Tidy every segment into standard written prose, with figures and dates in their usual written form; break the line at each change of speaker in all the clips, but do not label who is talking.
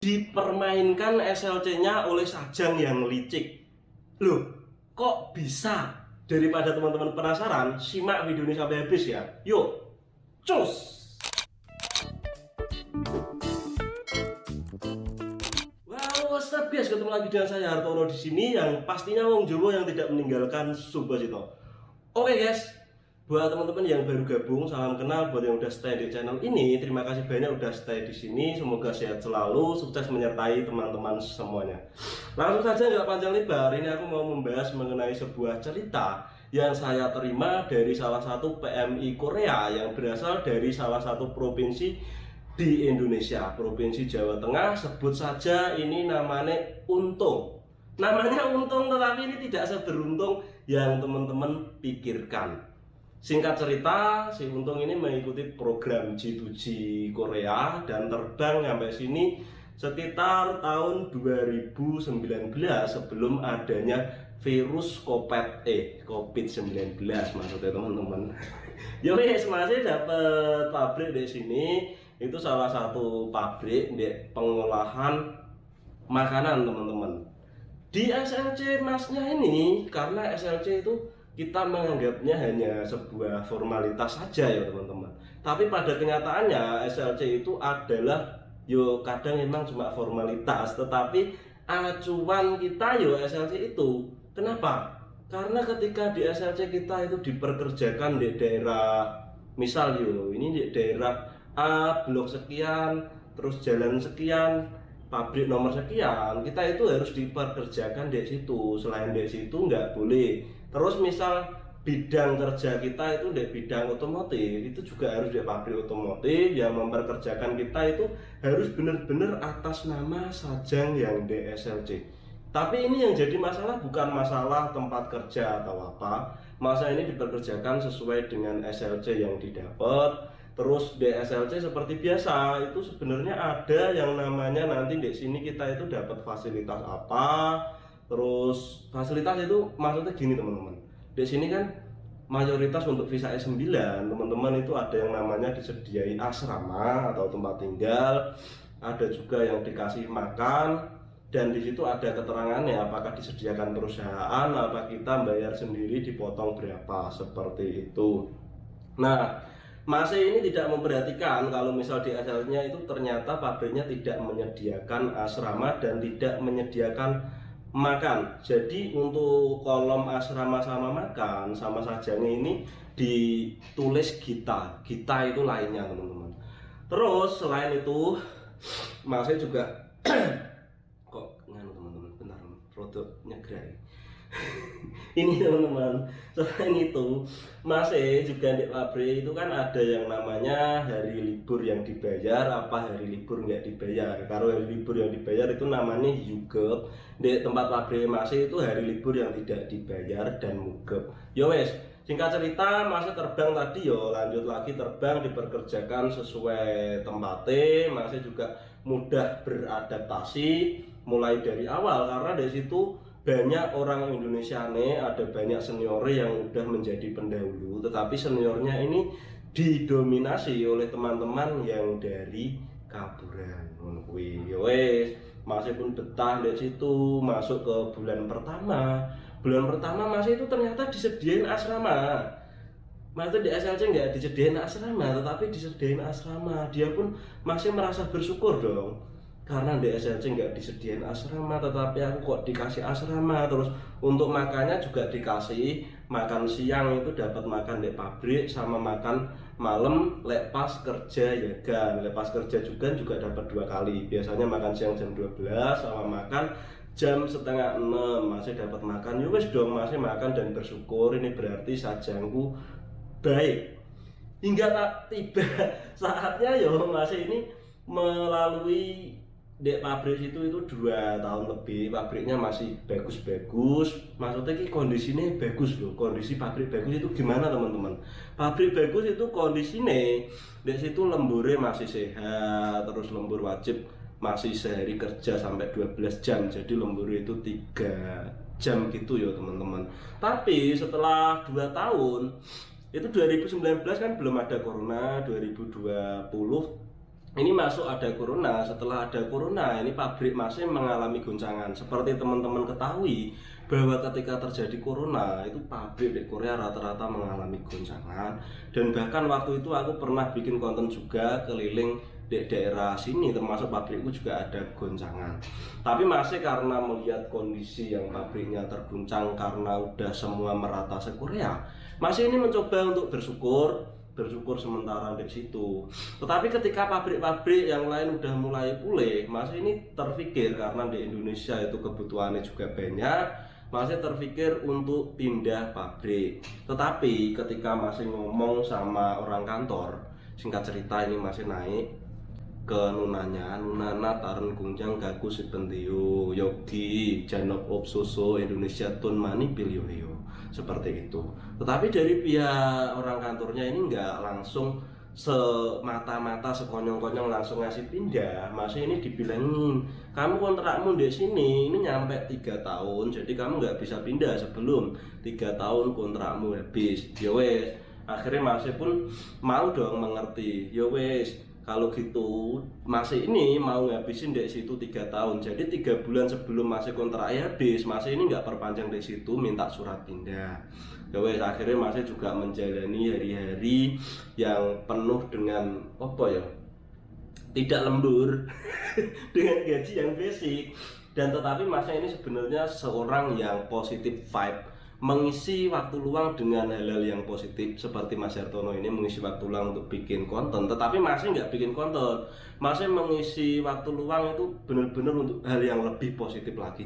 Dipermainkan SLC-nya oleh Sajang yang licik. Loh, kok bisa? Daripada teman-teman penasaran, simak video ini sampai habis ya. Yuk, cus! Wow, what's up guys? Ketemu lagi dengan saya Hartono di sini yang pastinya wong Jawa yang tidak meninggalkan Subasito. Oke guys, buat teman-teman yang baru gabung, salam kenal. Buat yang udah stay di channel ini, terima kasih banyak udah stay di sini. Semoga sehat selalu, sukses menyertai teman-teman semuanya. Langsung saja nggak panjang lebar, ini aku mau membahas mengenai sebuah cerita yang saya terima dari salah satu PMI Korea yang berasal dari salah satu provinsi di Indonesia, Provinsi Jawa Tengah. Sebut saja ini namanya Untung. Namanya Untung, tetapi ini tidak seberuntung yang teman-teman pikirkan. Singkat cerita, si Untung ini mengikuti program G2G Korea dan terbang sampai sini sekitar tahun 2019 sebelum adanya virus COVID-19 maksudnya teman-teman. Ya wes, masih dapat pabrik di sini. Itu salah satu pabrik di pengolahan makanan teman-teman. Di SLC masnya ini, karena SLC itu kita menganggapnya hanya sebuah formalitas saja ya teman-teman. Tapi pada kenyataannya SLC itu adalah kadang memang cuma formalitas, tetapi acuan kita SLC itu. Kenapa? Karena ketika di SLC kita itu diperkerjakan di daerah, misal ini di daerah A, blok sekian, terus jalan sekian, pabrik nomor sekian, kita itu harus diperkerjakan di situ. Selain di situ nggak boleh. Terus misal bidang kerja kita itu di bidang otomotif, itu juga harus di pabrik otomotif. Yang memperkerjakan kita itu harus benar-benar atas nama Sajang yang di SLC. Tapi ini yang jadi masalah bukan masalah tempat kerja atau apa. Masa ini diperkerjakan sesuai dengan SLC yang didapat. Terus di SLC seperti biasa itu sebenarnya ada yang namanya nanti di sini kita itu dapat fasilitas apa. Terus fasilitas itu maksudnya gini teman-teman. Di sini kan mayoritas untuk visa S9 teman-teman itu ada yang namanya disediai asrama atau tempat tinggal, ada juga yang dikasih makan, dan di situ ada keterangannya apakah disediakan perusahaan, apa kita bayar sendiri dipotong berapa, seperti itu. Nah, masih ini tidak memperhatikan kalau misal di SL-nya itu ternyata pabriknya tidak menyediakan asrama dan tidak menyediakan makan. Jadi untuk kolom asrama sama makan sama sajanya ini ditulis kita itu lainnya teman-teman. Terus selain itu masih juga kok nganu teman-teman, bentar produknya gerai. Ini teman-teman, selain itu masih juga di pabrik itu kan ada yang namanya hari libur yang dibayar, apa hari libur nggak dibayar. Kalau hari libur yang dibayar itu namanya Yugep. Di tempat pabrik masih itu hari libur yang tidak dibayar dan Mugep. Yo wes, singkat cerita masih terbang tadi lanjut lagi terbang, diperkerjakan sesuai tempatnya. Masih juga mudah beradaptasi mulai dari awal karena dari situ banyak orang Indonesia ada banyak senior yang udah menjadi pendahulu, tetapi seniornya ini didominasi oleh teman-teman yang dari Kaburan. Wes, masih pun betah di situ. Masuk ke bulan pertama masih itu ternyata disediain asrama. Maksudnya di SLC nggak disediain asrama, tetapi disediain asrama. Dia pun masih merasa bersyukur dong. Karena di SLC nggak disediain asrama, tetapi aku kok dikasih asrama. Terus untuk makannya juga dikasih. Makan siang itu dapat makan di pabrik, sama makan malam lepas kerja kan. Lepas kerja juga dapat 2 kali. Biasanya makan siang jam 12 sama makan jam setengah 6 masih dapat makan. Wes dong, masih makan dan bersyukur. Ini berarti sajangku baik. Hingga tak tiba saatnya masih ini melalui di pabrik itu 2 tahun lebih. Pabriknya masih bagus-bagus, maksudnya kondisinya bagus loh. Kondisi pabrik bagus itu gimana teman-teman? Pabrik bagus itu kondisinya di situ lemburnya masih sehat, terus lembur wajib masih sehari kerja sampai 12 jam, jadi lembur itu 3 jam gitu teman-teman. Tapi setelah 2 tahun itu 2019 kan belum ada corona, 2020 ini masuk ada corona. Setelah ada corona ini pabrik masih mengalami goncangan. Seperti teman-teman ketahui bahwa ketika terjadi corona itu pabrik di Korea rata-rata mengalami goncangan. Dan bahkan waktu itu aku pernah bikin konten juga keliling di daerah sini, termasuk pabrikku juga ada goncangan. Tapi masih karena melihat kondisi yang pabriknya terguncang karena udah semua merata se-Korea, masih ini mencoba untuk bersyukur sementara di situ. Tetapi ketika pabrik-pabrik yang lain udah mulai pulih, masih ini terpikir karena di Indonesia itu kebutuhannya juga banyak, masih terpikir untuk pindah pabrik. Tetapi ketika masih ngomong sama orang kantor, singkat cerita ini masih naik ke nunana tarun kunjang gaku sipentiu yogi janop opsoso Indonesia tun mani pilioyo, seperti itu. Tetapi dari pihak orang kantornya ini nggak langsung semata-mata sekonyong-konyong langsung ngasih pindah. Masih ini dibilangin kamu kontrakmu di sini ini nyampe 3 tahun, jadi kamu nggak bisa pindah sebelum 3 tahun kontrakmu habis. Ya wes, akhirnya masih pun mau dong mengerti. Ya wes, kalau gitu masih ini mau ngabisin di situ 3 tahun, jadi 3 bulan sebelum masih kontraknya habis, masih ini nggak perpanjang di situ, minta surat pindah. Ya wes, akhirnya masih juga menjalani hari-hari yang penuh dengan apa ya, tidak lembur dengan gaji yang basic. Dan tetapi masnya ini sebenarnya seorang yang positif vibe, mengisi waktu luang dengan hal-hal yang positif. Seperti Mas Hartono ini mengisi waktu luang untuk bikin konten, tetapi masih nggak bikin konten, masih mengisi waktu luang itu benar-benar untuk hal yang lebih positif lagi,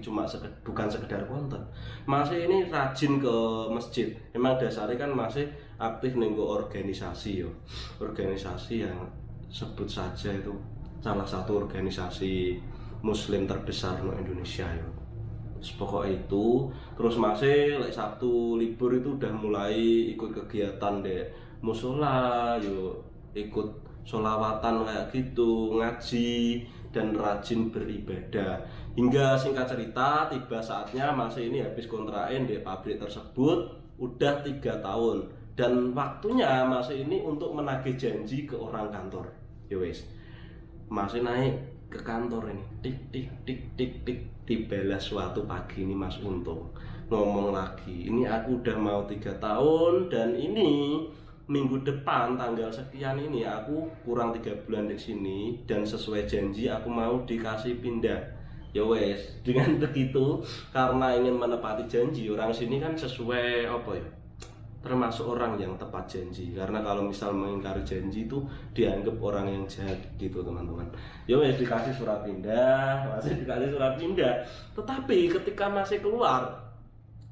bukan sekedar konten. Masih ini rajin ke masjid, emang dasarnya kan masih aktif nenggo organisasi yo, organisasi yang sebut saja itu salah satu organisasi muslim terbesar di Indonesia yo. Pokoknya itu terus masih Sabtu libur itu udah mulai ikut kegiatan deh musola, yuk ikut sholawatan kayak gitu, ngaji dan rajin beribadah. Hingga singkat cerita tiba saatnya masih ini habis kontrain di pabrik tersebut udah 3 tahun, dan waktunya masih ini untuk menagih janji ke orang kantor. Ya wes, masih naik ke kantor ini, tik tik tik tik tik, dibalas suatu pagi ini Mas Untung ngomong lagi, ini aku udah mau 3 tahun dan ini minggu depan tanggal sekian ini aku kurang 3 bulan di sini dan sesuai janji aku mau dikasih pindah. Ya wes, dengan begitu karena ingin menepati janji, orang sini kan sesuai apa ya, termasuk orang yang tepat janji, karena kalau misal mengingkari janji itu dianggap orang yang jahat gitu teman-teman. Ya wes, dikasih surat pindah, masih dikasih surat pindah. Tetapi ketika masih keluar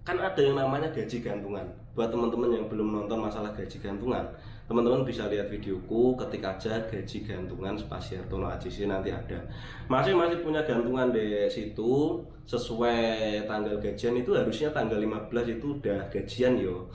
kan ada yang namanya gaji gantungan. Buat teman-teman yang belum nonton masalah gaji gantungan, teman-teman bisa lihat videoku, ketik aja gaji gantungan spasi Hartono AJC, nanti ada. Masih punya gantungan di situ sesuai tanggal gajian, itu harusnya tanggal 15 itu udah gajian yo.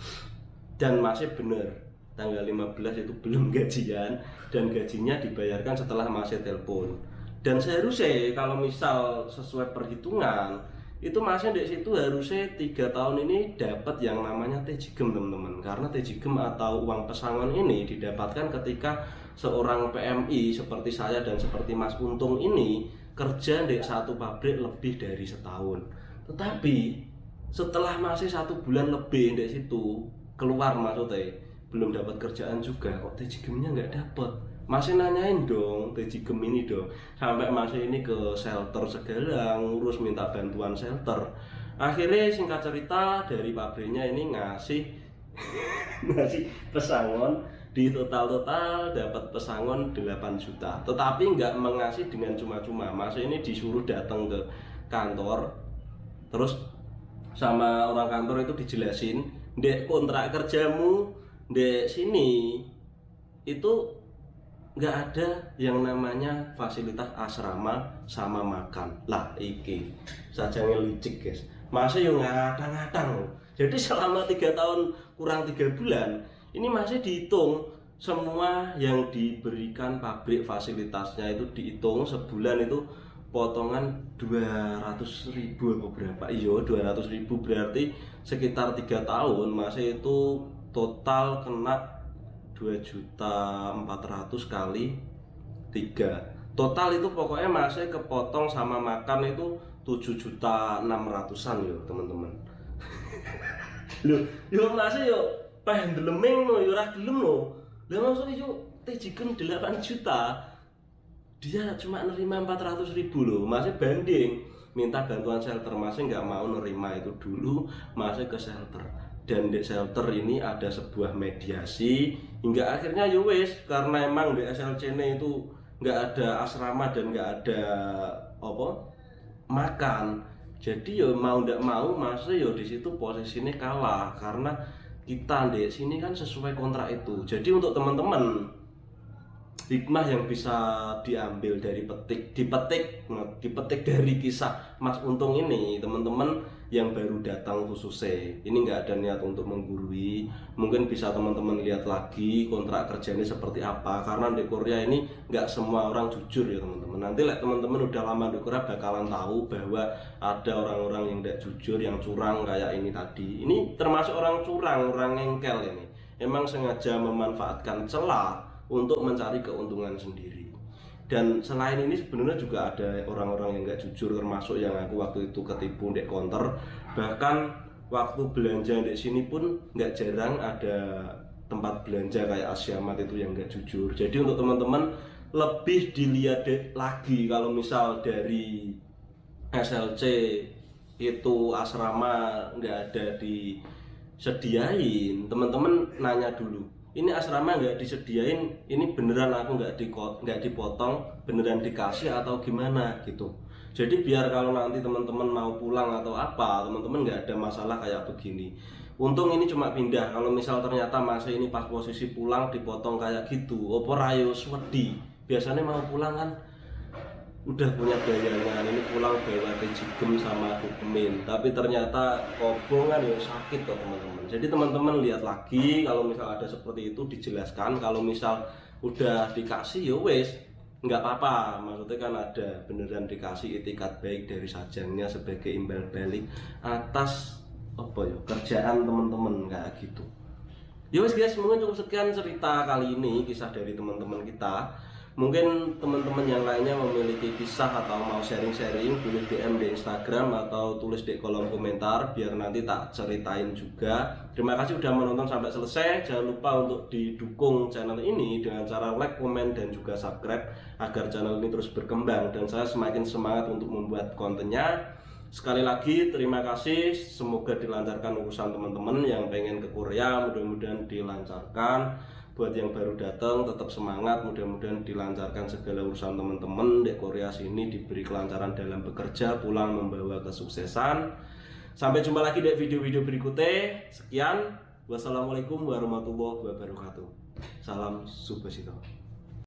Dan masih bener tanggal 15 itu belum gajian, dan gajinya dibayarkan setelah masih telepon. Dan seharusnya kalau misal sesuai perhitungan itu masih di situ harusnya 3 tahun ini dapat yang namanya tejigem teman-teman, karena tejigem atau uang pesangon ini didapatkan ketika seorang PMI seperti saya dan seperti Mas Untung ini kerja di satu pabrik lebih dari setahun. Tetapi setelah masih 1 bulan lebih di situ keluar maksudnya belum dapat kerjaan juga, kok tejigemnya nggak dapat. Masih nanyain dong tejigem ini dong, sampai masih ini ke shelter segala ngurus minta bantuan shelter. Akhirnya singkat cerita dari pabriknya ini ngasih ngasih pesangon, di total dapat pesangon 8 juta, tetapi nggak mengasih dengan cuma-cuma. Masih ini disuruh datang ke kantor, terus sama orang kantor itu dijelasin, dek kontrak kerjamu dek sini itu nggak ada yang namanya fasilitas asrama sama makan. Lah iki saja ngelicik guys, masih yang ngadang-ngadang. Jadi selama 3 tahun kurang 3 bulan ini masih dihitung semua yang diberikan pabrik fasilitasnya, itu dihitung sebulan itu potongan 200.000 atau berapa, iya 200.000, berarti sekitar 3 tahun masih itu total kena 2.400.000 kali Total itu pokoknya masih kepotong sama makan itu 7.600.000 yo teman-teman. Yo masih yo pengen deleming no yo ora gelem no. Lah maksudnya yo tejikan 8 juta. Dia cuma nerima 400.000 loh. Masih banding minta bantuan shelter, masih nggak mau nerima itu dulu, masih ke shelter. Dan di shelter ini ada sebuah mediasi hingga akhirnya yo wis, karena emang di SLC-nya itu nggak ada asrama dan nggak ada apa makan, jadi yo mau ndak mau masih yo di situ posisinya kalah karena kita di sini kan sesuai kontrak itu. Jadi untuk teman-teman hikmah yang bisa diambil dari dipetik dari kisah Mas Untung ini, teman-teman yang baru datang khususnya ini nggak ada niat untuk menggurui, mungkin bisa teman-teman lihat lagi kontrak kerjanya seperti apa, karena di Korea ini nggak semua orang jujur ya teman-teman. Nanti teman-teman udah lama di Korea bakalan tahu bahwa ada orang-orang yang nggak jujur, yang curang kayak ini tadi. Ini termasuk orang curang, orang ngengkel ini, emang sengaja memanfaatkan celah untuk mencari keuntungan sendiri. Dan selain ini sebenarnya juga ada orang-orang yang nggak jujur, termasuk yang aku waktu itu ketipu di counter. Bahkan waktu belanja di sini pun nggak jarang ada tempat belanja kayak Asiamat itu yang nggak jujur. Jadi untuk teman-teman lebih dilihat lagi, kalau misal dari SLC itu asrama nggak ada disediain, teman-teman nanya dulu, ini asrama nggak disediain, ini beneran aku nggak dipotong, beneran dikasih atau gimana gitu. Jadi biar kalau nanti teman-teman mau pulang atau apa, teman-teman nggak ada masalah kayak begini. Untung ini cuma pindah. Kalau misal ternyata masa ini pas posisi pulang dipotong kayak gitu, opo rayo swedi. Biasanya mau pulang kan udah punya bayangan, ini pulang bawa kejigem sama dokumen, tapi ternyata kobongan ya sakit kok teman-teman. Jadi teman-teman lihat lagi, kalau misal ada seperti itu dijelaskan. Kalau misal udah dikasih ya wes nggak apa-apa, maksudnya kan ada beneran dikasih itikat baik dari sajangnya sebagai imbal balik atas apa ya kerjaan teman-teman kayak gitu. Ya wes guys, mungkin cukup sekian cerita kali ini, kisah dari teman-teman kita. Mungkin teman-teman yang lainnya memiliki kisah atau mau sharing-sharing, boleh DM di Instagram atau tulis di kolom komentar biar nanti tak ceritain juga. Terima kasih sudah menonton sampai selesai. Jangan lupa untuk didukung channel ini dengan cara like, komen, dan juga subscribe agar channel ini terus berkembang dan saya semakin semangat untuk membuat kontennya. Sekali lagi terima kasih, semoga dilancarkan urusan teman-teman yang pengen ke Korea, mudah-mudahan dilancarkan. Buat yang baru datang tetap semangat, mudah-mudahan dilancarkan segala urusan teman-teman di Korea sini, diberi kelancaran dalam bekerja, pulang membawa kesuksesan. Sampai jumpa lagi di video-video berikutnya. Sekian, wassalamualaikum warahmatullahi wabarakatuh. Salam Subhasito.